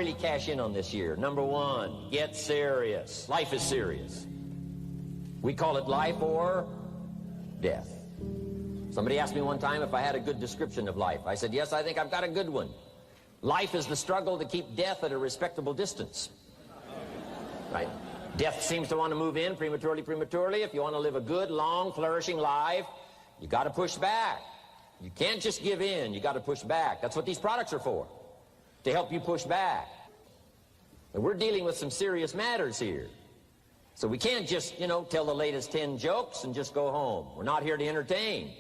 really cash in on this year. Number one, get serious. Life is serious. We call it life or death. Somebody asked me one time if I had a good description of life. I said, yes, I think I've got a good one. Life is the struggle to keep death at a respectable distance. Right? Death seems to want to move in prematurely. If you want to live a good, long, flourishing life, you got to push back. You can't just give in. You got to push back. That's what these products are for, to help you push back. And we're dealing with some serious matters here. So we can't just, tell the latest 10 jokes and just go home. We're not here to entertain.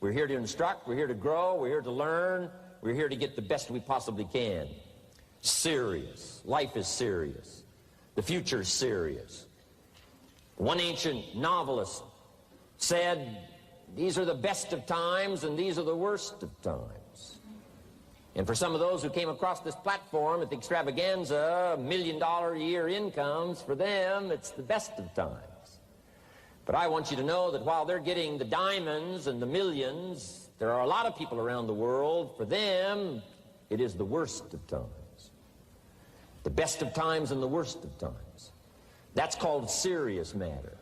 We're here to instruct. We're here to grow. We're here to learn. We're here to get the best we possibly can. Serious. Life is serious. The future is serious. One ancient novelist said, these are the best of times and these are the worst of times. And for some of those who came across this platform at the extravaganza, $1 million a year incomes, for them, it's the best of times. But I want you to know that while they're getting the diamonds and the millions, there are a lot of people around the world, for them, it is the worst of times. The best of times and the worst of times. That's called serious matter.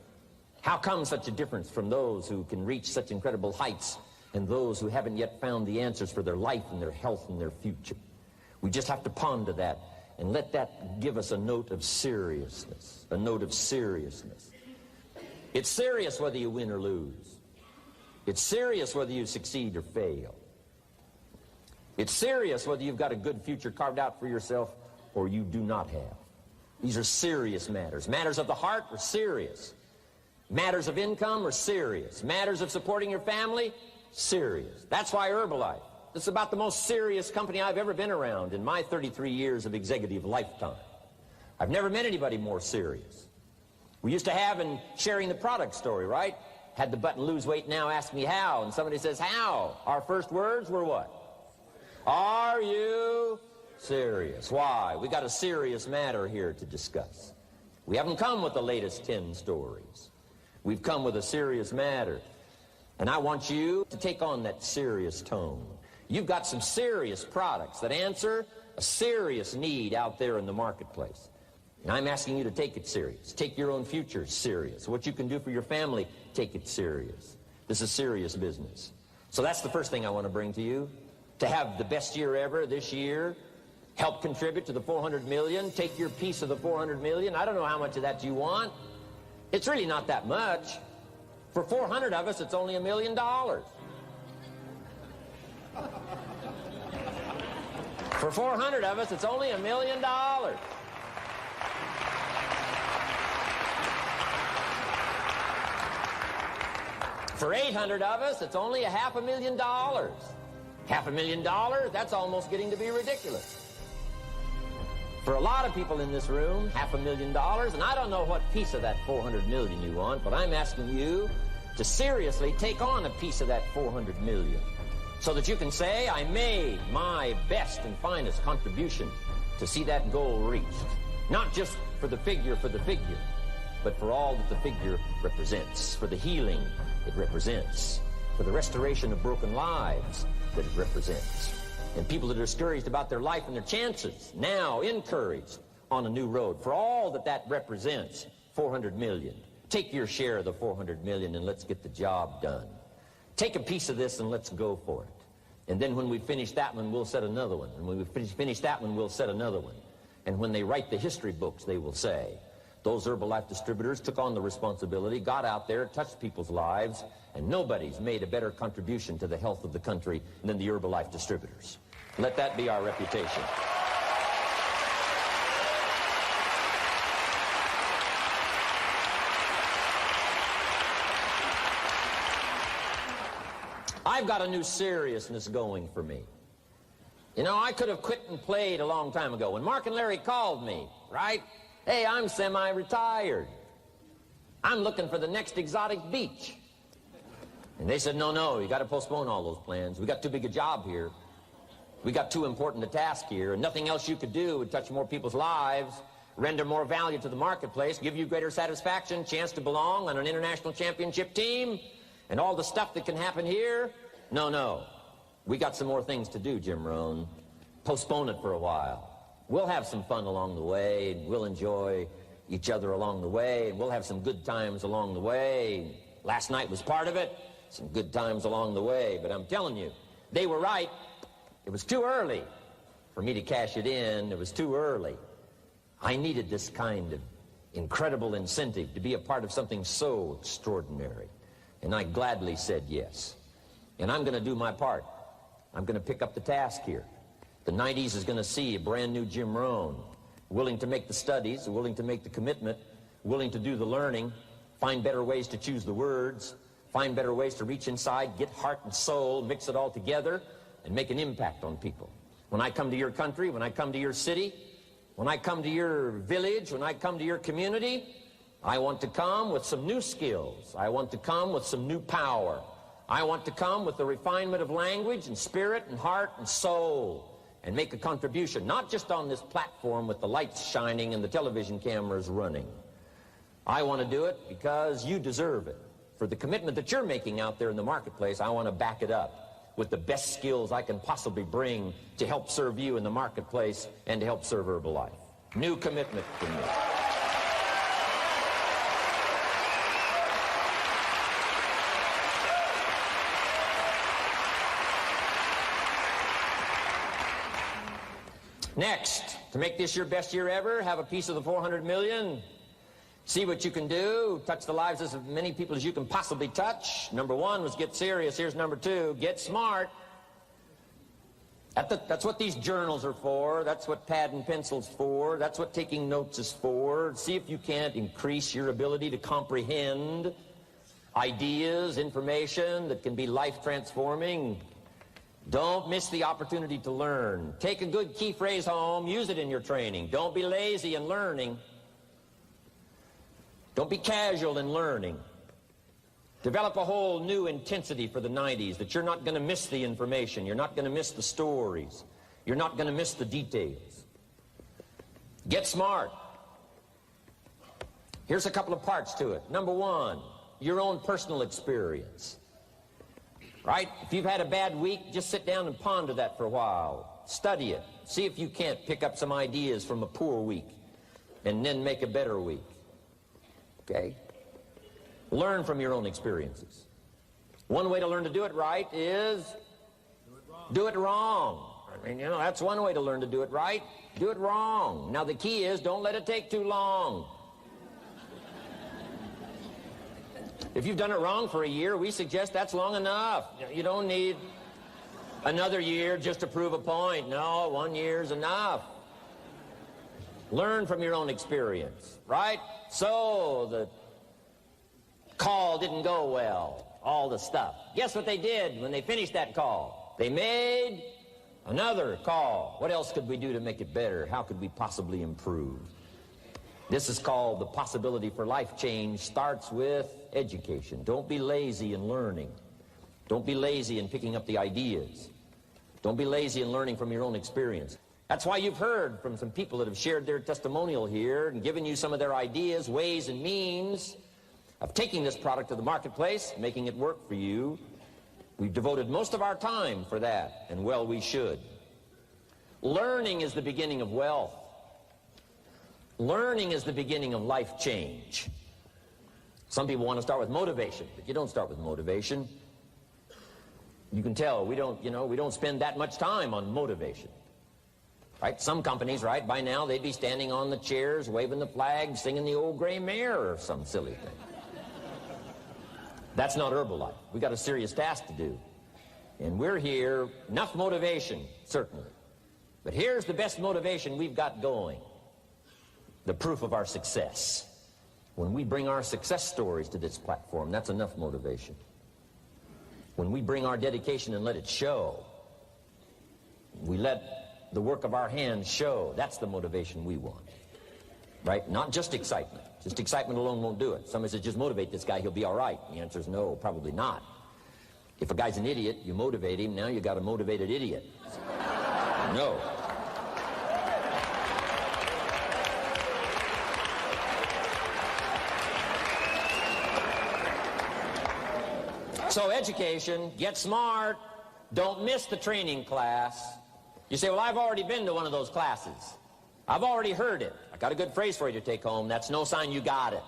How come such a difference from those who can reach such incredible heights and those who haven't yet found the answers for their life and their health and their future? We just have to ponder that and let that give us a note of seriousness, a note of seriousness. It's serious whether you win or lose. It's serious whether you succeed or fail. It's serious whether you've got a good future carved out for yourself or you do not have. These are serious matters. Matters of the heart are serious. Matters of income are serious. Matters of supporting your family, serious. That's why Herbalife, this is about the most serious company I've ever been around in my 33 years of executive lifetime. I've never met anybody more serious. We used to have in sharing the product story, right? Had the button lose weight now, ask me how. And somebody says, how? Our first words were what? Are you serious? Why? We got a serious matter here to discuss. We haven't come with the latest 10 stories. We've come with a serious matter. And I want you to take on that serious tone. You've got some serious products that answer a serious need out there in the marketplace. And I'm asking you to take it serious. Take your own future serious. What you can do for your family, take it serious. This is serious business. So that's the first thing I want to bring to you. To have the best year ever this year, help contribute to the 400 million, take your piece of the 400 million. I don't know how much of that you want. It's really not that much. For 400 of us, it's only $1 million. For 400 of us, it's only $1 million. For 800 of us, it's only $500,000. $500,000, that's almost getting to be ridiculous. For a lot of people in this room, $500,000, and I don't know what piece of that 400 million you want, but I'm asking you to seriously take on a piece of that 400 million so that you can say, I made my best and finest contribution to see that goal reached. Not just for the figure, but for all that the figure represents, for the healing it represents, for the restoration of broken lives that it represents. And people that are discouraged about their life and their chances, now encouraged on a new road. For all that that represents, 400 million. Take your share of the 400 million and let's get the job done. Take a piece of this and let's go for it. And then when we finish that one, we'll set another one. And when we finish that one, we'll set another one. And when they write the history books, they will say, those Herbalife distributors took on the responsibility, got out there, touched people's lives, and nobody's made a better contribution to the health of the country than the Herbalife distributors. Let that be our reputation. I've got a new seriousness going for me. You know, I could have quit and played a long time ago. When Mark and Larry called me, right? Hey, I'm semi-retired. I'm looking for the next exotic beach. And they said, no, you got to postpone all those plans. We got too big a job here. We got too important a task here, and nothing else you could do would touch more people's lives, render more value to the marketplace, give you greater satisfaction, chance to belong on an international championship team, and all the stuff that can happen here. No. We got some more things to do, Jim Rohn. Postpone it for a while. We'll have some fun along the way, and we'll enjoy each other along the way, and we'll have some good times along the way. Last night was part of it, some good times along the way, but I'm telling you, they were right. It was too early for me to cash it in. It was too early. I needed this kind of incredible incentive to be a part of something so extraordinary, and I gladly said yes. And I'm going to do my part. I'm going to pick up the task here. The 90s is going to see a brand new Jim Rohn, willing to make the studies, willing to make the commitment, willing to do the learning, find better ways to choose the words, find better ways to reach inside, get heart and soul, mix it all together, and make an impact on people. When I come to your country, when I come to your city, when I come to your village, when I come to your community, I want to come with some new skills. I want to come with some new power. I want to come with the refinement of language and spirit and heart and soul, and make a contribution, not just on this platform with the lights shining and the television cameras running. I want to do it because you deserve it. For the commitment that you're making out there in the marketplace, I want to back it up with the best skills I can possibly bring to help serve you in the marketplace and to help serve Herbalife. New commitment from me. Next, to make this your best year ever, have a piece of the 400 million. See what you can do. Touch the lives of as many people as you can possibly touch. Number one was get serious. Here's number two, get smart. That's what these journals are for. That's what pad and pencil's for. That's what taking notes is for. See if you can't increase your ability to comprehend ideas, information that can be life-transforming. Don't miss the opportunity to learn. Take a good key phrase home, use it in your training. Don't be lazy in learning. Don't be casual in learning. Develop a whole new intensity for the 90s that you're not going to miss the information. You're not going to miss the stories. You're not going to miss the details. Get smart. Here's a couple of parts to it. Number one, your own personal experience. Right? If you've had a bad week, just sit down and ponder that for a while. Study it. See if you can't pick up some ideas from a poor week and then make a better week. Okay? Learn from your own experiences. One way to learn to do it right is do it wrong. I mean, you know, that's one way to learn to do it right. Do it wrong. Now, the key is don't let it take too long. If you've done it wrong for a year, we suggest that's long enough. You don't need another year just to prove a point. No, 1 year's enough. Learn from your own experience, right? So the call didn't go well, all the stuff. Guess what they did when they finished that call? They made another call. What else could we do to make it better? How could we possibly improve? This is called the possibility for life change. Starts with education. Don't be lazy in learning. Don't be lazy in picking up the ideas. Don't be lazy in learning from your own experience. That's why you've heard from some people that have shared their testimonial here and given you some of their ideas, ways, and means of taking this product to the marketplace, making it work for you. We've devoted most of our time for that, and well, we should. Learning is the beginning of wealth. Learning is the beginning of life change. Some people want to start with motivation, but you don't start with motivation. You can tell we don't spend that much time on motivation. Right? Some companies, right, by now they'd be standing on the chairs, waving the flag, singing the old gray mare or some silly thing. That's not Herbalife. We got a serious task to do. And we're here, enough motivation, certainly. But here's the best motivation we've got going. The proof of our success. When we bring our success stories to this platform, that's enough motivation. When we bring our dedication and let it show, we let the work of our hands show, that's the motivation we want. Right? Not just excitement. Just excitement alone won't do it. Somebody says, just motivate this guy, he'll be all right. The answer is no, probably not. If a guy's an idiot, you motivate him, now you got a motivated idiot. No. So education, get smart, don't miss the training class. You say, well, I've already been to one of those classes. I've already heard it. I got a good phrase for you to take home. That's no sign you got it.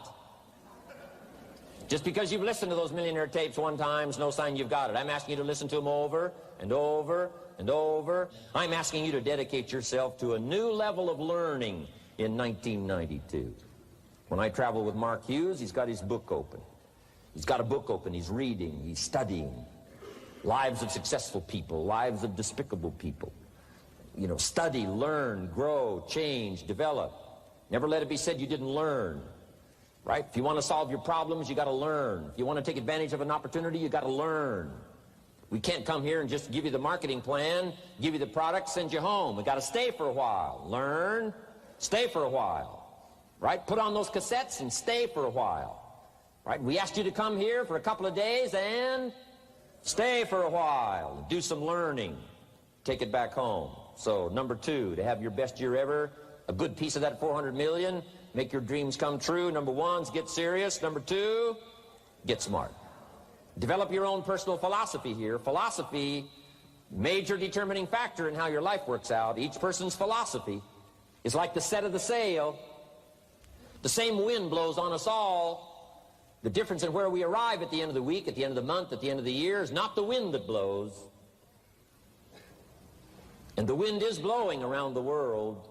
Just because you've listened to those millionaire tapes one time is no sign you've got it. I'm asking you to listen to them over and over and over. I'm asking you to dedicate yourself to a new level of learning in 1992. When I travel with Mark Hughes, he's got his book open. He's got a book open. He's reading. He's studying. Lives of successful people. Lives of despicable people. You know, study, learn, grow, change, develop. Never let it be said you didn't learn. Right? If you want to solve your problems, you got to learn. If you want to take advantage of an opportunity, you got to learn. We can't come here and just give you the marketing plan, give you the product, send you home. We got to stay for a while. Learn, stay for a while. Right? Put on those cassettes and stay for a while. Right? We asked you to come here for a couple of days and stay for a while. Do some learning. Take it back home. So, number 2, to have your best year ever, a good piece of that 400 million, make your dreams come true. Number 1 is get serious. Number 2, get smart. Develop your own personal philosophy here. Philosophy, major determining factor in how your life works out. Each person's philosophy is like the set of the sail. The same wind blows on us all. The difference in where we arrive at the end of the week, at the end of the month, at the end of the year is not the wind that blows. And the wind is blowing around the world.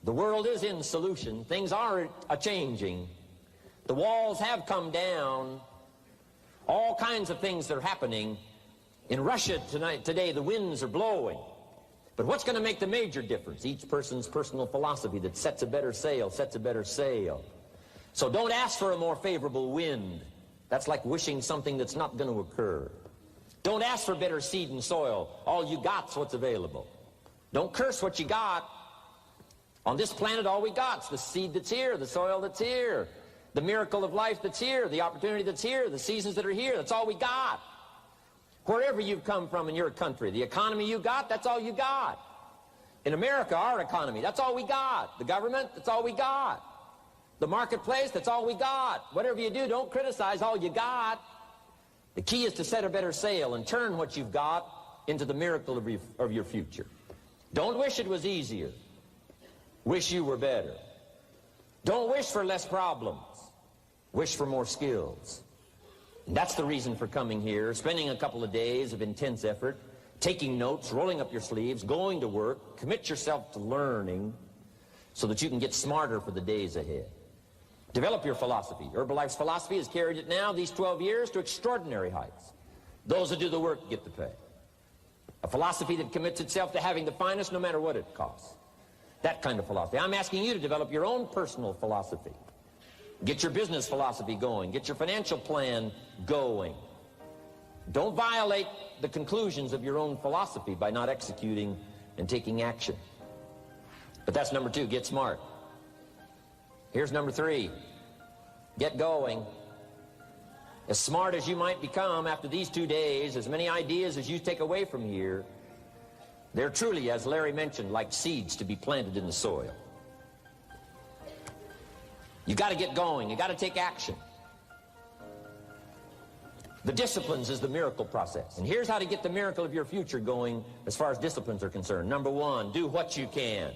The world is in solution. Things are a-changing. The walls have come down. All kinds of things are happening. In Russia today, the winds are blowing. But what's going to make the major difference? Each person's personal philosophy that sets a better sail, sets a better sail. So don't ask for a more favorable wind. That's like wishing something that's not going to occur. Don't ask for better seed and soil. All you got's what's available. Don't curse what you got. On this planet, all we got's the seed that's here, the soil that's here, the miracle of life that's here, the opportunity that's here, the seasons that are here. That's all we got. Wherever you've come from in your country, the economy you got, that's all you got. In America, our economy, that's all we got. The government, that's all we got. The marketplace, that's all we got. Whatever you do, don't criticize all you got. The key is to set a better sail and turn what you've got into the miracle of your future. Don't wish it was easier. Wish you were better. Don't wish for less problems. Wish for more skills. And that's the reason for coming here, spending a couple of days of intense effort, taking notes, rolling up your sleeves, going to work, commit yourself to learning so that you can get smarter for the days ahead. Develop your philosophy. Herbalife's philosophy has carried it now, these 12 years, to extraordinary heights. Those that do the work get the pay. A philosophy that commits itself to having the finest no matter what it costs. That kind of philosophy. I'm asking you to develop your own personal philosophy. Get your business philosophy going. Get your financial plan going. Don't violate the conclusions of your own philosophy by not executing and taking action. But that's number 2, get smart. Here's number 3, get going. As smart as you might become after these 2 days, as many ideas as you take away from here, they're truly, as Larry mentioned, like seeds to be planted in the soil. You got to get going. You got to take action. The disciplines is the miracle process. And here's how to get the miracle of your future going as far as disciplines are concerned. Number 1, do what you can.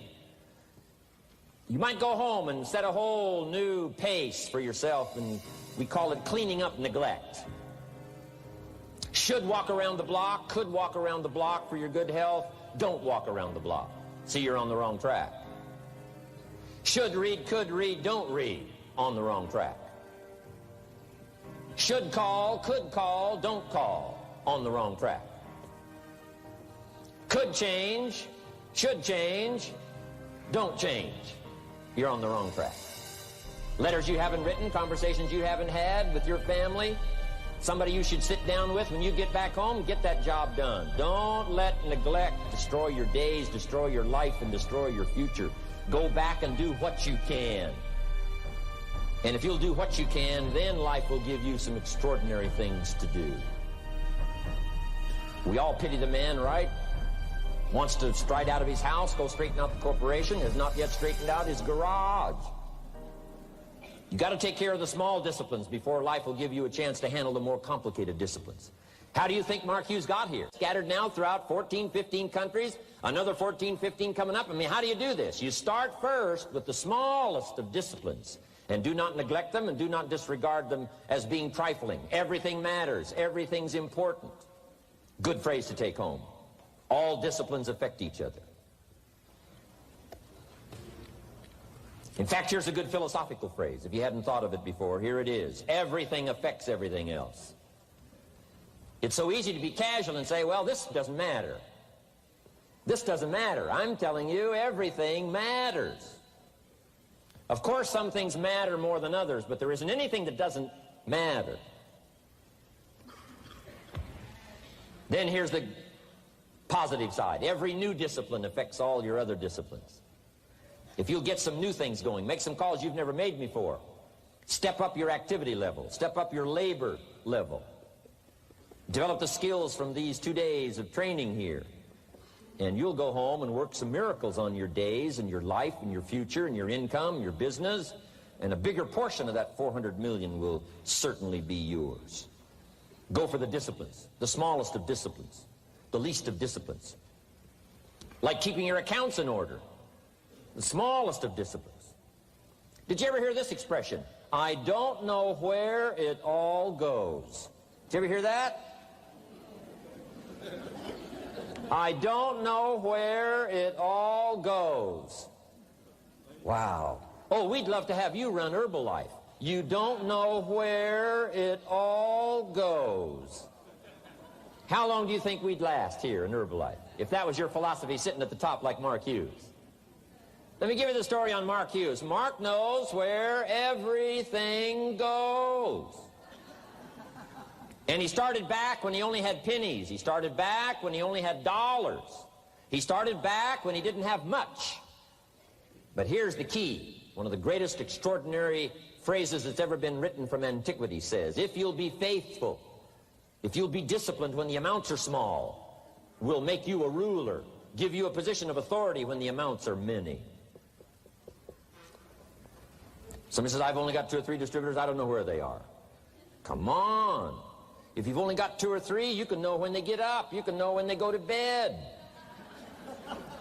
You might go home and set a whole new pace for yourself, and we call it cleaning up neglect. Should walk around the block, could walk around the block for your good health. Don't walk around the block. See, you're on the wrong track. Should read, could read, don't read. On the wrong track. Should call, could call, don't call. On the wrong track. Could change, should change, don't change. You're on the wrong track. Letters you haven't written, conversations you haven't had with your family, somebody you should sit down with when you get back home, get that job done. Don't let neglect destroy your days, destroy your life, and destroy your future. Go back and do what you can. And if you'll do what you can, then life will give you some extraordinary things to do. We all pity the man, right? Wants to stride out of his house, go straighten out the corporation, has not yet straightened out his garage. You got to take care of the small disciplines before life will give you a chance to handle the more complicated disciplines. How do you think Mark Hughes got here? Scattered now throughout 14, 15 countries, another 14, 15 coming up. I mean, how do you do this? You start first with the smallest of disciplines, and do not neglect them and do not disregard them as being trifling. Everything matters. Everything's important. Good phrase to take home. All disciplines affect each other. In fact, here's a good philosophical phrase. If you hadn't thought of it before, here it is. Everything affects everything else. It's so easy to be casual and say, well, this doesn't matter. This doesn't matter. I'm telling you, everything matters. Of course, some things matter more than others, but there isn't anything that doesn't matter. Then here's the positive side. Every new discipline affects all your other disciplines. If you'll get some new things going, make some calls you've never made before, step up your activity level, step up your labor level, develop the skills from these 2 days of training here, and you'll go home and work some miracles on your days and your life and your future and your income, your business, and a bigger portion of that 400 million will certainly be yours. Go for the disciplines, the smallest of disciplines, the least of disciplines. Like keeping your accounts in order, the smallest of disciplines. Did you ever hear this expression? I don't know where it all goes. Did you ever hear that? I don't know where it all goes. Wow. Oh, we'd love to have you run Herbalife. You don't know where it all goes. How long do you think we'd last here in Herbalife if that was your philosophy sitting at the top like Mark Hughes? Let me give you the story on Mark Hughes. Mark knows where everything goes. And he started back when he only had pennies. He started back when he only had dollars. He started back when he didn't have much. But here's the key. One of the greatest extraordinary phrases that's ever been written from antiquity says, if you'll be faithful, if you'll be disciplined when the amounts are small, we'll make you a ruler, give you a position of authority when the amounts are many. Somebody says, I've only got 2 or 3 distributors, I don't know where they are. Come on. If you've only got 2 or 3, you can know when they get up. You can know when they go to bed.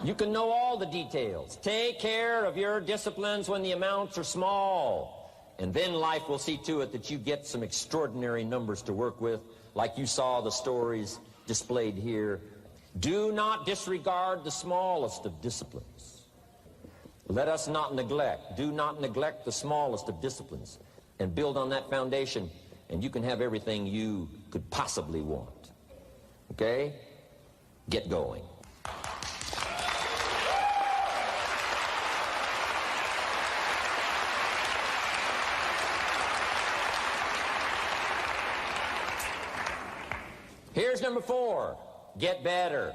You can know all the details. Take care of your disciplines when the amounts are small. And then life will see to it that you get some extraordinary numbers to work with, like you saw the stories displayed here. Do not disregard the smallest of disciplines. Let us not neglect. Do not neglect the smallest of disciplines. And build on that foundation, and you can have everything you could possibly want. Okay? Get going. Here's number 4. Get better.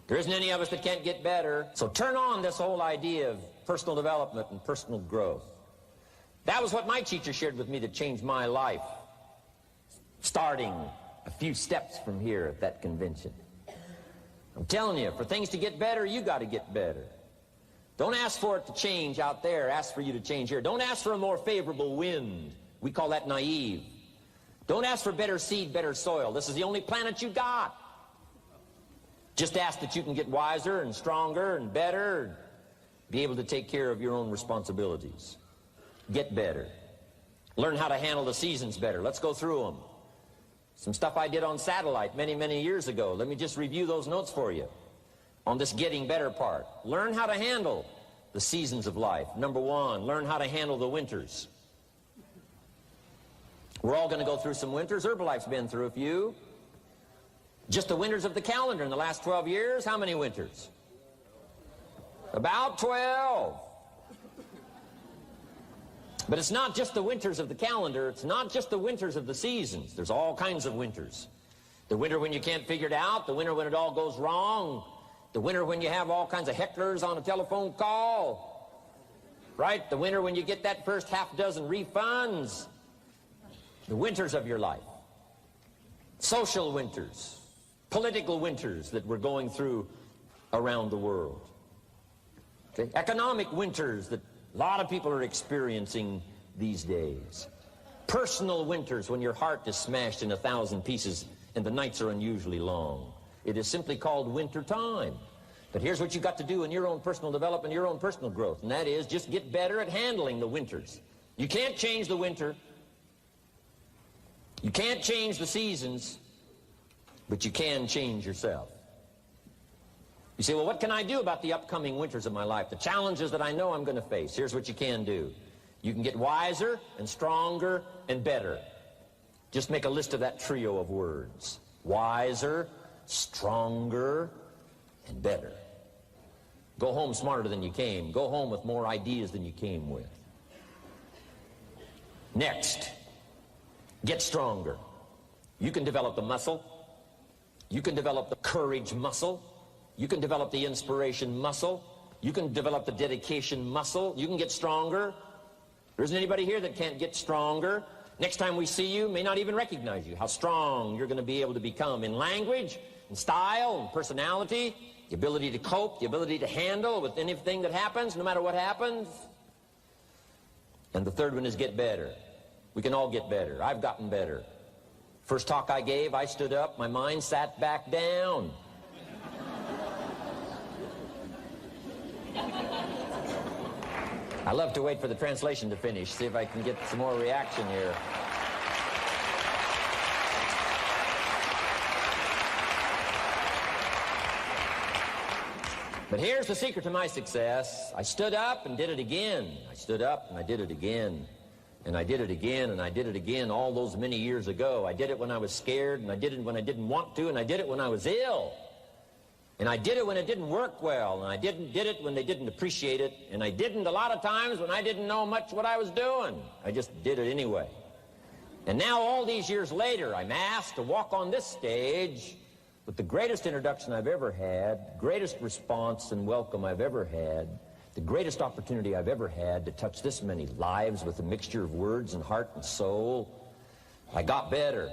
There isn't any of us that can't get better. So turn on this whole idea of personal development and personal growth. That was what my teacher shared with me that changed my life, starting a few steps from here at that convention. I'm telling you, for things to get better, you got to get better. Don't ask for it to change out there. Ask for you to change here. Don't ask for a more favorable wind. We call that naive. Don't ask for better seed, better soil. This is the only planet you got. Just ask that you can get wiser and stronger and better, and be able to take care of your own responsibilities. Get better. Learn how to handle the seasons better. Let's go through them. Some stuff I did on satellite many, many years ago. Let me just review those notes for you on this getting better part. Learn how to handle the seasons of life. Number 1, learn how to handle the winters. We're all going to go through some winters. Herbalife's been through a few. Just the winters of the calendar in the last 12 years, how many winters? About 12. But it's not just the winters of the calendar. It's not just the winters of the seasons. There's all kinds of winters. The winter when you can't figure it out. The winter when it all goes wrong. The winter when you have all kinds of hecklers on a telephone call. Right? The winter when you get that first half dozen refunds. The winters of your life. Social winters. Political winters that we're going through around the world. Okay? Economic winters that a lot of people are experiencing these days. Personal winters when your heart is smashed in 1,000 pieces and the nights are unusually long. It is simply called winter time. But here's what you got to do in your own personal development, your own personal growth, and that is just get better at handling the winters. You can't change the winter. You can't change the seasons, but you can change yourself. You say, well, what can I do about the upcoming winters of my life, the challenges that I know I'm going to face? Here's what you can do. You can get wiser and stronger and better. Just make a list of that trio of words. Wiser, stronger, and better. Go home smarter than you came. Go home with more ideas than you came with. Next, get stronger. You can develop the muscle. You can develop the courage muscle. You can develop the inspiration muscle. You can develop the dedication muscle. You can get stronger. There isn't anybody here that can't get stronger. Next time we see you, may not even recognize you. How strong you're going to be able to become in language, in style, in personality, the ability to cope, the ability to handle with anything that happens, no matter what happens. And the third one is get better. We can all get better. I've gotten better. First talk I gave, I stood up, my mind sat back down. I love to wait for the translation to finish, see if I can get some more reaction here. But here's the secret to my success. I stood up and did it again. I stood up and I did it again. And I did it again and I did it again all those many years ago. I did it when I was scared, and I did it when I didn't want to, and I did it when I was ill. And I did it when it didn't work well, and I did it when they didn't appreciate it, and I didn't a lot of times when I didn't know much what I was doing. I just did it anyway. And now all these years later, I'm asked to walk on this stage with the greatest introduction I've ever had, greatest response and welcome I've ever had, the greatest opportunity I've ever had to touch this many lives with a mixture of words and heart and soul. I got better.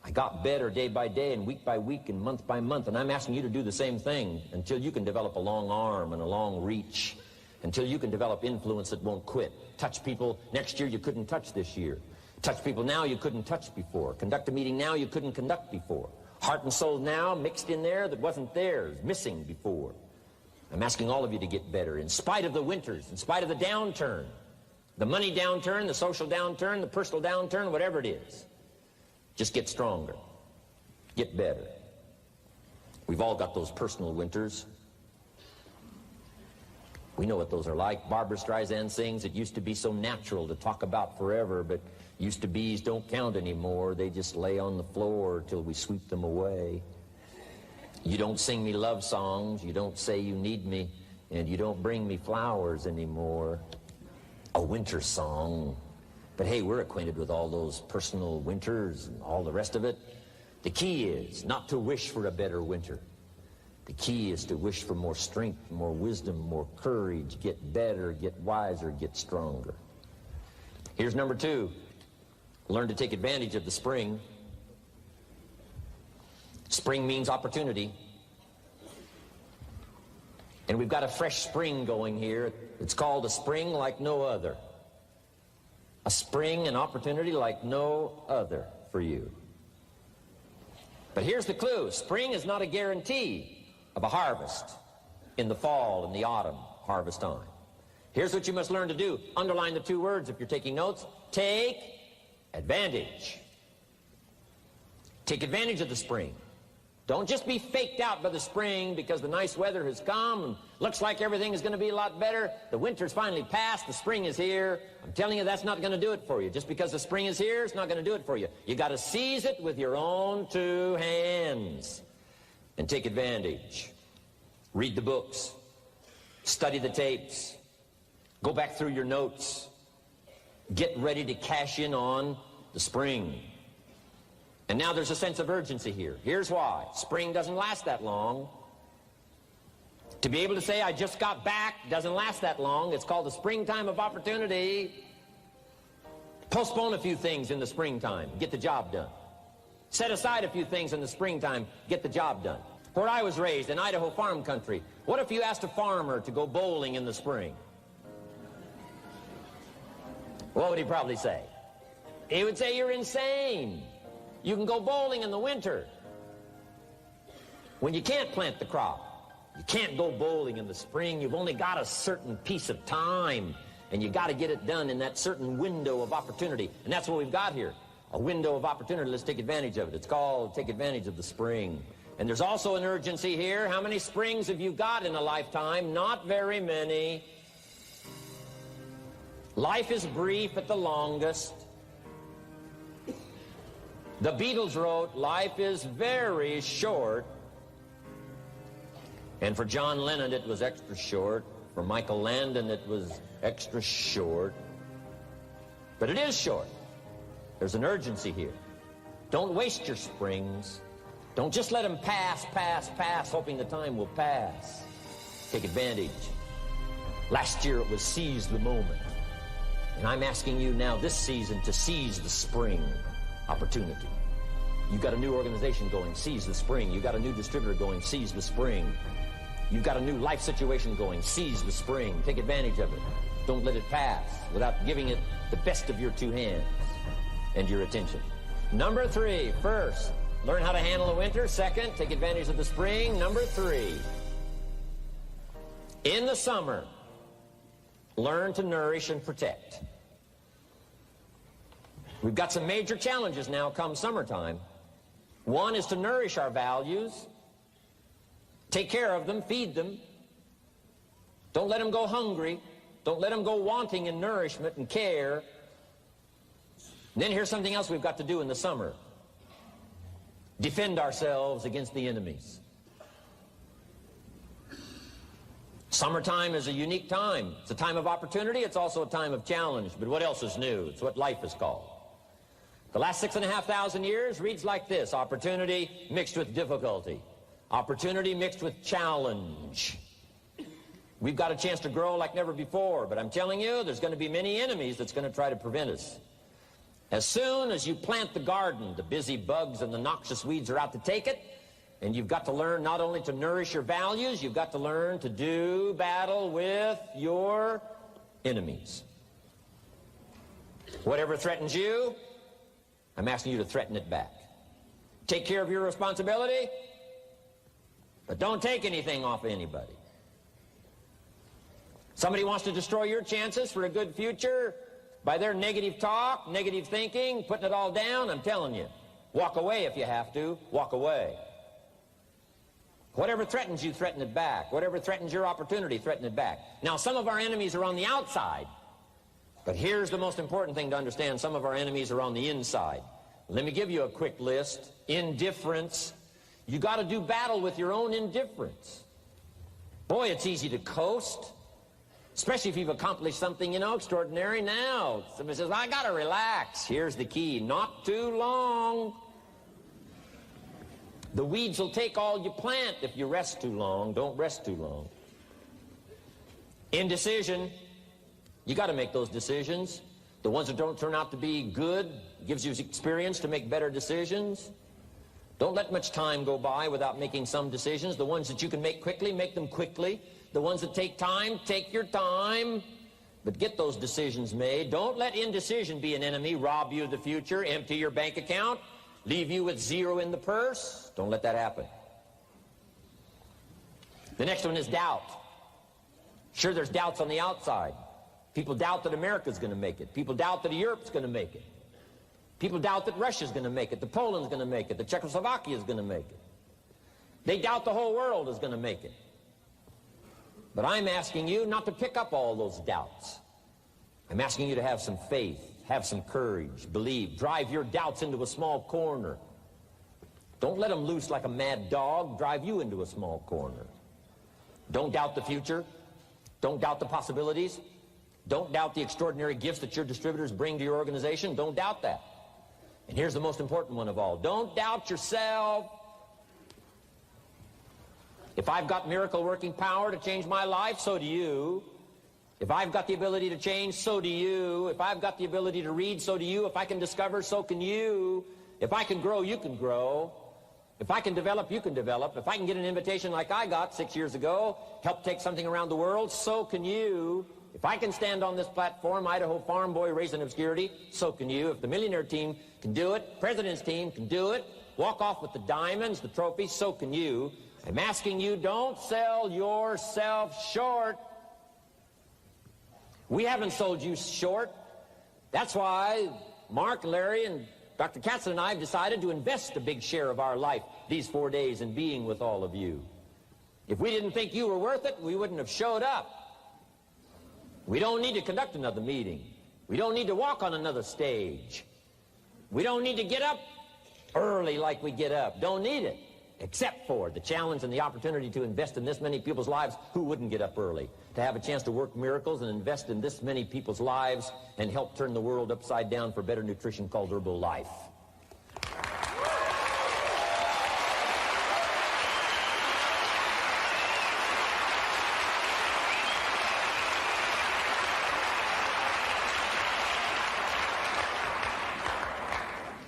I got better day by day and week by week and month by month, and I'm asking you to do the same thing until you can develop a long arm and a long reach, until you can develop influence that won't quit. Touch people next year you couldn't touch this year. Touch people now you couldn't touch before. Conduct a meeting now you couldn't conduct before. Heart and soul now mixed in there that wasn't theirs, missing before. I'm asking all of you to get better in spite of the winters, in spite of the downturn, the money downturn, the social downturn, the personal downturn, whatever it is. Just get stronger. Get better. We've all got those personal winters. We know what those are like. Barbara Streisand sings, it used to be so natural to talk about forever, but used to be's don't count anymore. They just lay on the floor till we sweep them away. You don't sing me love songs. You don't say you need me. And you don't bring me flowers anymore. A winter song. But hey, we're acquainted with all those personal winters and all the rest of it. The key is not to wish for a better winter. The key is to wish for more strength, more wisdom, more courage, get better, get wiser, get stronger. Here's number 2. Learn to take advantage of the spring. Spring means opportunity. And we've got a fresh spring going here. It's called a spring like no other. A spring, an opportunity like no other for you. But here's the clue. Spring is not a guarantee of a harvest in the fall and the autumn harvest time. Here's what you must learn to do. Underline the 2 words if you're taking notes. Take advantage. Take advantage of the spring. Don't just be faked out by the spring because the nice weather has come and looks like everything is going to be a lot better. The winter's finally passed. The spring is here. I'm telling you, that's not going to do it for you. Just because the spring is here, it's not going to do it for you. You got to seize it with your own 2 hands and take advantage. Read the books. Study the tapes. Go back through your notes. Get ready to cash in on the spring. And now there's a sense of urgency here. Here's why. Spring doesn't last that long. To be able to say, I just got back, doesn't last that long. It's called the springtime of opportunity. Postpone a few things in the springtime. Get the job done. Set aside a few things in the springtime. Get the job done. Where I was raised, in Idaho farm country, what if you asked a farmer to go bowling in the spring? What would he probably say? He would say you're insane. You can go bowling in the winter when you can't plant the crop. You can't go bowling in the spring. You've only got a certain piece of time, and you got to get it done in that certain window of opportunity. And that's what we've got here, a window of opportunity. Let's take advantage of it. It's called take advantage of the spring. And there's also an urgency here. How many springs have you got in a lifetime? Not very many. Life is brief at the longest. The Beatles wrote, life is very short. And for John Lennon, it was extra short. For Michael Landon, it was extra short. But it is short. There's an urgency here. Don't waste your springs. Don't just let them pass, hoping the time will pass. Take advantage. Last year, it was seize the moment. And I'm asking you now this season to seize the spring opportunity. You've got a new organization going, seize the spring. You've got a new distributor going, seize the spring. You've got a new life situation going, seize the spring. Take advantage of it. Don't let it pass without giving it the best of your two hands and your attention. Number 3, first, learn how to handle the winter. Second, take advantage of the spring. Number 3, in the summer, learn to nourish and protect. We've got some major challenges now come summertime. One is to nourish our values. Take care of them, feed them. Don't let them go hungry. Don't let them go wanting in nourishment and care. And then here's something else we've got to do in the summer. Defend ourselves against the enemies. Summertime is a unique time. It's a time of opportunity. It's also a time of challenge. But what else is new? It's what life is called. The last 6,500 years reads like this: opportunity mixed with difficulty. Opportunity mixed with challenge. We've got a chance to grow like never before, but I'm telling you, there's going to be many enemies that's going to try to prevent us. As soon as you plant the garden, the busy bugs and the noxious weeds are out to take it, and you've got to learn not only to nourish your values, you've got to learn to do battle with your enemies. Whatever threatens you, I'm asking you to threaten it back. Take care of your responsibility, but don't take anything off of anybody. Somebody wants to destroy your chances for a good future by their negative talk, negative thinking, putting it all down. I'm telling you, walk away if you have to. Walk away. Whatever threatens you, threaten it back. Whatever threatens your opportunity, threaten it back. Now, some of our enemies are on the outside, but here's the most important thing to understand. Some of our enemies are on the inside. Let me give you a quick list. Indifference. You got to do battle with your own indifference. Boy, it's easy to coast, especially if you've accomplished something, extraordinary. Now, somebody says, I got to relax. Here's the key: not too long. The weeds will take all you plant if you rest too long. Don't rest too long. Indecision. You got to make those decisions. The ones that don't turn out to be good, gives you experience to make better decisions. Don't let much time go by without making some decisions. The ones that you can make quickly, make them quickly. The ones that take time, take your time. But get those decisions made. Don't let indecision be an enemy, rob you of the future, empty your bank account, leave you with zero in the purse. Don't let that happen. The next one is doubt. Sure, there's doubts on the outside. People doubt that America's going to make it. People doubt that Europe's going to make it. People doubt that Russia's going to make it, that Poland's going to make it, that Czechoslovakia's going to make it. They doubt the whole world is going to make it. But I'm asking you not to pick up all those doubts. I'm asking you to have some faith, have some courage, believe, drive your doubts into a small corner. Don't let them loose like a mad dog, drive you into a small corner. Don't doubt the future. Don't doubt the possibilities. Don't doubt the extraordinary gifts that your distributors bring to your organization. Don't doubt that. And here's the most important one of all. Don't doubt yourself. If I've got miracle working power to change my life, so do you. If I've got the ability to change, so do you. If I've got the ability to read, so do you. If I can discover, so can you. If I can grow, you can grow. If I can develop, you can develop. If I can get an invitation like I got 6 years ago, help take something around the world, so can you. If I can stand on this platform, Idaho farm boy raised in obscurity, so can you. If the millionaire team can do it, president's team can do it, walk off with the diamonds, the trophies, so can you. I'm asking you, don't sell yourself short. We haven't sold you short. That's why Mark, Larry, and Dr. Katzen and I have decided to invest a big share of our life these 4 days in being with all of you. If we didn't think you were worth it, we wouldn't have showed up. We don't need to conduct another meeting. We don't need to walk on another stage. We don't need to get up early like we get up. Don't need it. Except for the challenge and the opportunity to invest in this many people's lives who wouldn't get up early. To have a chance to work miracles and invest in this many people's lives and help turn the world upside down for better nutrition called Herbalife.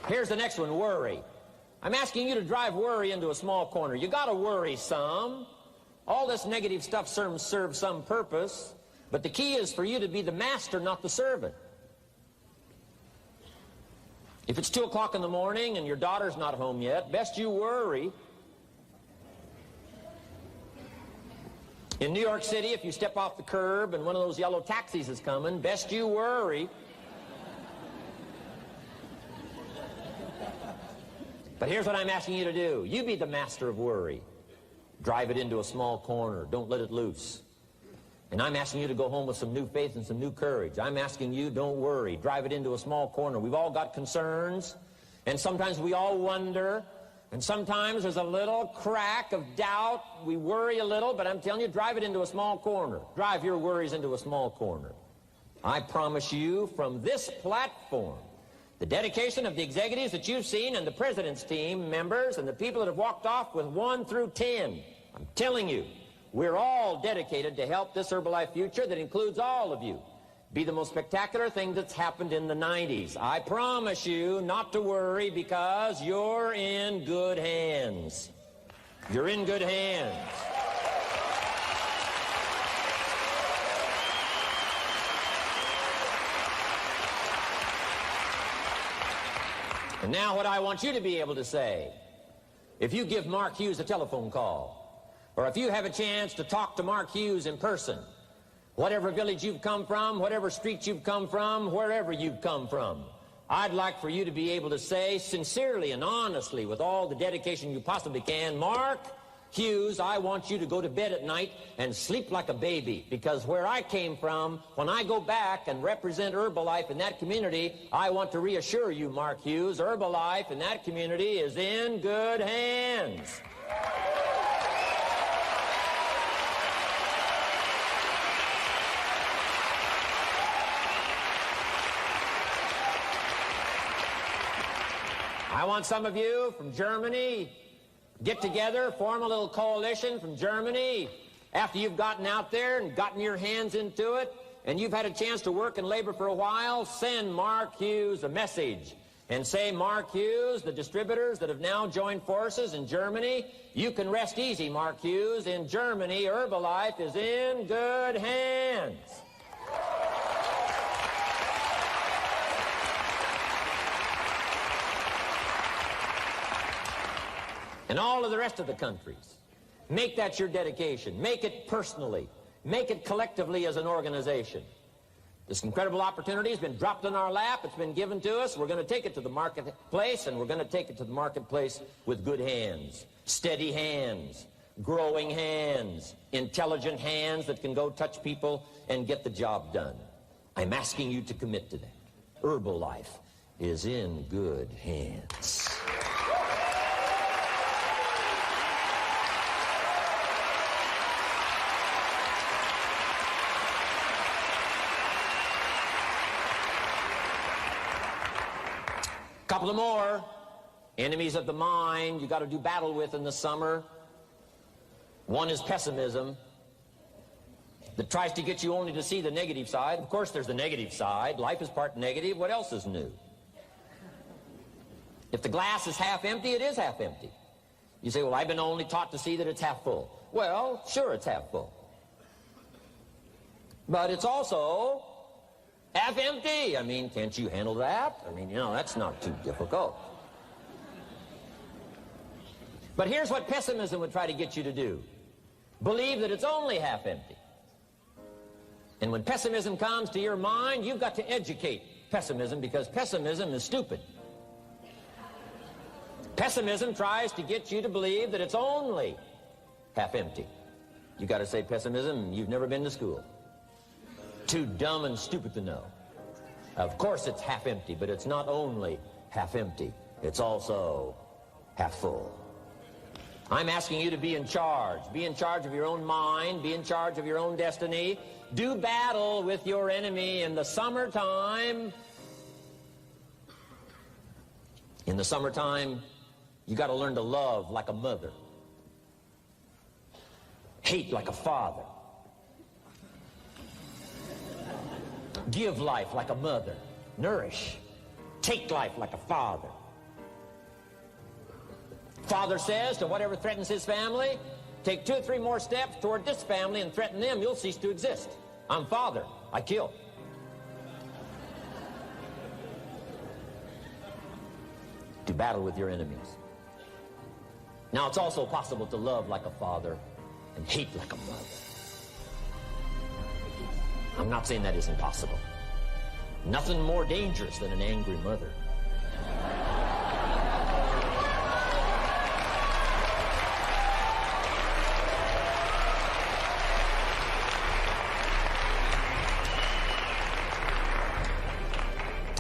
Here's the next one, worry. I'm asking you to drive worry into a small corner. You got to worry some. All this negative stuff serves some purpose, but the key is for you to be the master, not the servant. If it's 2 o'clock in the morning and your daughter's not home yet, best you worry. In New York City, if you step off the curb and one of those yellow taxis is coming, best you worry. But here's what I'm asking you to do. You be the master of worry. Drive it into a small corner. Don't let it loose. And I'm asking you to go home with some new faith and some new courage. I'm asking you, don't worry. Drive it into a small corner. We've all got concerns, and sometimes we all wonder, and sometimes there's a little crack of doubt. We worry a little, but I'm telling you, drive it into a small corner. Drive your worries into a small corner. I promise you, from this platform, the dedication of the executives that you've seen and the president's team members and the people that have walked off with 1 through 10, I'm telling you, we're all dedicated to help this Herbalife future that includes all of you be the most spectacular thing that's happened in the 90s. I promise you not to worry because you're in good hands. You're in good hands. And now what I want you to be able to say, if you give Mark Hughes a telephone call, or if you have a chance to talk to Mark Hughes in person, whatever village you've come from, whatever street you've come from, wherever you've come from, I'd like for you to be able to say sincerely and honestly with all the dedication you possibly can, Mark Hughes, I want you to go to bed at night and sleep like a baby, because where I came from, when I go back and represent Herbalife in that community, I want to reassure you, Mark Hughes, Herbalife in that community is in good hands. I want some of you from Germany, get together, form a little coalition from Germany. After you've gotten out there and gotten your hands into it, and you've had a chance to work and labor for a while, send Mark Hughes a message and say, Mark Hughes, the distributors that have now joined forces in Germany, you can rest easy, Mark Hughes. In Germany, Herbalife is in good hands. And all of the rest of the countries, make that your dedication. Make it personally. Make it collectively as an organization. This incredible opportunity has been dropped in our lap. It's been given to us. We're going to take it to the marketplace, and we're going to take it to the marketplace with good hands, steady hands, growing hands, intelligent hands that can go touch people and get the job done. I'm asking you to commit to that. Herbalife is in good hands. Couple of more enemies of the mind you got to do battle with in the summer. One is pessimism that tries to get you only to see the negative side. Of course there's the negative side. Life is part negative. What else is new? If the glass is half empty, it is half empty. You say, well, I've been only taught to see that it's half full. Well, sure, it's half full. But it's also half empty. I mean, can't you handle that? I mean, you know, that's not too difficult. But here's what pessimism would try to get you to do. Believe that it's only half empty. And when pessimism comes to your mind, you've got to educate pessimism, because pessimism is stupid. Pessimism tries to get you to believe that it's only half empty. You got to say, pessimism, you've never been to school. Too dumb and stupid to know. Of course it's half empty, but it's not only half empty. It's also half full. I'm asking you to be in charge. Be in charge of your own mind. Be in charge of your own destiny. Do battle with your enemy in the summertime. In the summertime, you got to learn to love like a mother. Hate like a father. Give life like a mother. Nourish. Take life like a father. Father says to whatever threatens his family, take 2 or 3 more steps toward this family and threaten them, you'll cease to exist. I'm father. I kill. Do battle with your enemies. Now, it's also possible to love like a father and hate like a mother. I'm not saying that isn't possible. Nothing more dangerous than an angry mother.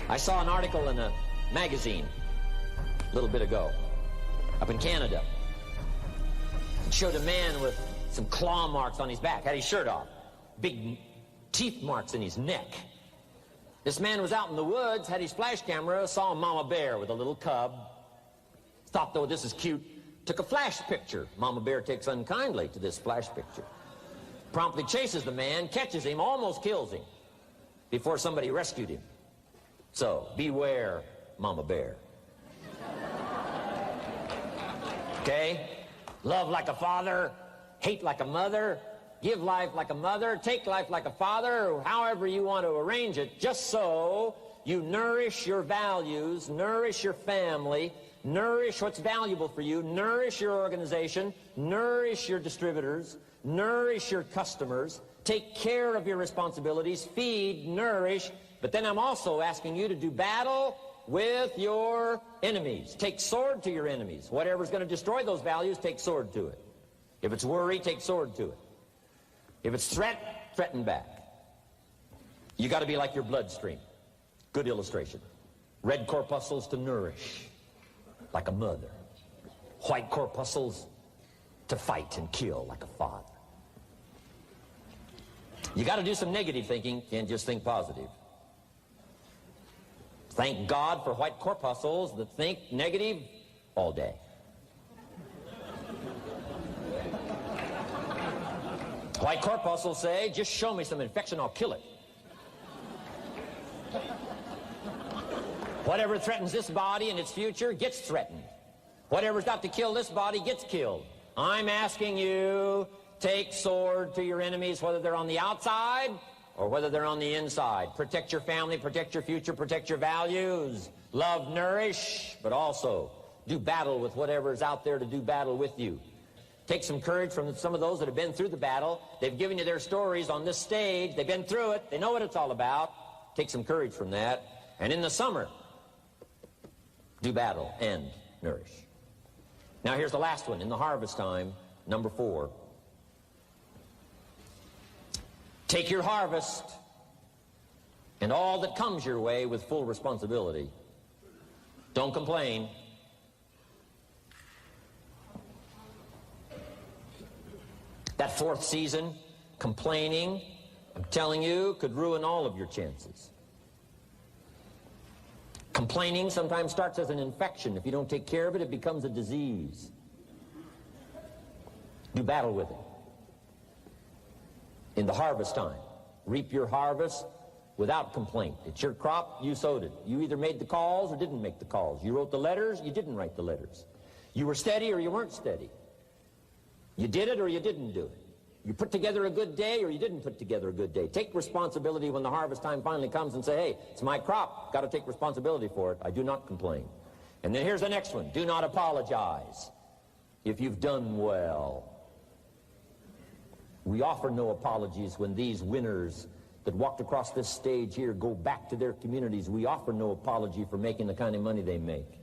I saw an article in a magazine a little bit ago up in Canada. It showed a man with some claw marks on his back, had his shirt off, big teeth marks in his neck. This man was out in the woods, had his flash camera, saw a mama bear with a little cub, thought, though, this is cute, took a flash picture. Mama bear takes unkindly to this flash picture. Promptly chases the man, catches him, almost kills him before somebody rescued him. So, beware, mama bear. Okay? Love like a father, hate like a mother, give life like a mother, take life like a father, however you want to arrange it, just so you nourish your values, nourish your family, nourish what's valuable for you, nourish your organization, nourish your distributors, nourish your customers, take care of your responsibilities, feed, nourish. But then I'm also asking you to do battle with your enemies. Take sword to your enemies. Whatever's going to destroy those values, take sword to it. If it's worry, take sword to it. If it's threat, threaten back. You got to be like your bloodstream. Good illustration. Red corpuscles to nourish, like a mother. White corpuscles to fight and kill, like a father. You got to do some negative thinking. Can't just think positive. Thank God for white corpuscles that think negative all day. White corpuscles say, just show me some infection, I'll kill it. Whatever threatens this body and its future gets threatened. Whatever's got to kill this body gets killed. I'm asking you, take sword to your enemies, whether they're on the outside or whether they're on the inside. Protect your family, protect your future, protect your values. Love, nourish, but also do battle with whatever's out there to do battle with you. Take some courage from some of those that have been through the battle. They've given you their stories on this stage. They've been through it. They know what it's all about. Take some courage from that. And in the summer, do battle and nourish. Now here's the last one. In the harvest time, number 4. Take your harvest and all that comes your way with full responsibility. Don't complain. That 4th season, complaining, I'm telling you, could ruin all of your chances. Complaining sometimes starts as an infection. If you don't take care of it, it becomes a disease. Do battle with it. In the harvest time, reap your harvest without complaint. It's your crop, you sowed it. You either made the calls or didn't make the calls. You wrote the letters, you didn't write the letters. You were steady or you weren't steady. You did it or you didn't do it. You put together a good day or you didn't put together a good day. Take responsibility when the harvest time finally comes and say, hey, it's my crop. Got to take responsibility for it. I do not complain. And then here's the next one. Do not apologize if you've done well. We offer no apologies when these winners that walked across this stage here go back to their communities. We offer no apology for making the kind of money they make.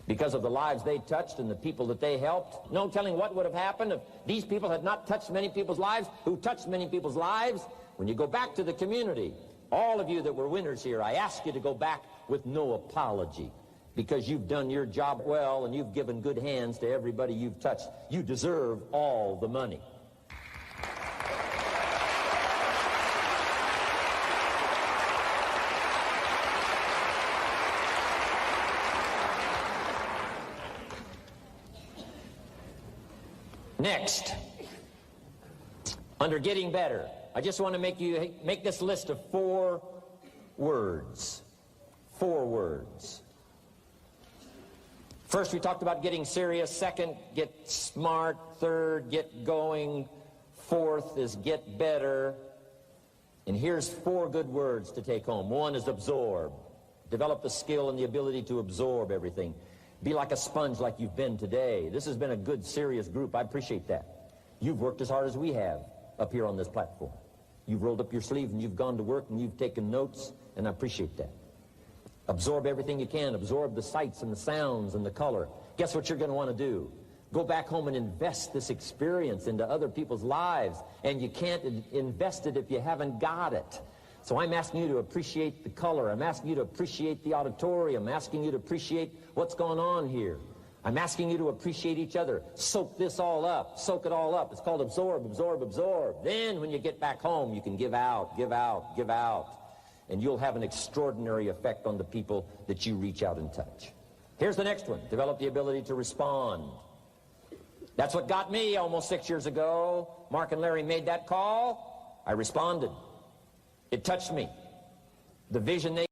Because of the lives they touched and the people that they helped. No telling what would have happened if these people had not touched many people's lives, who touched many people's lives. When you go back to the community, all of you that were winners here, I ask you to go back with no apology. Because you've done your job well and you've given good hands to everybody you've touched. You deserve all the money. Next, under getting better, I just want to make this list of 4 words. 4 words. First, we talked about getting serious. Second, get smart. Third, get going. Fourth is get better. And here's 4 good words to take home. 1 is absorb. Develop the skill and the ability to absorb everything. Be like a sponge like you've been today. This has been a good, serious group. I appreciate that. You've worked as hard as we have up here on this platform. You've rolled up your sleeves and you've gone to work and you've taken notes, and I appreciate that. Absorb everything you can. Absorb the sights and the sounds and the color. Guess what you're going to want to do? Go back home and invest this experience into other people's lives, and you can't invest it if you haven't got it. So I'm asking you to appreciate the color. I'm asking you to appreciate the auditorium. I'm asking you to appreciate what's going on here. I'm asking you to appreciate each other. Soak this all up. Soak it all up. It's called absorb, absorb, absorb. Then when you get back home, you can give out, give out, give out. And you'll have an extraordinary effect on the people that you reach out and touch. Here's the next one. Develop the ability to respond. That's what got me almost 6 years ago. Mark and Larry made that call. I responded. It touched me. The vision they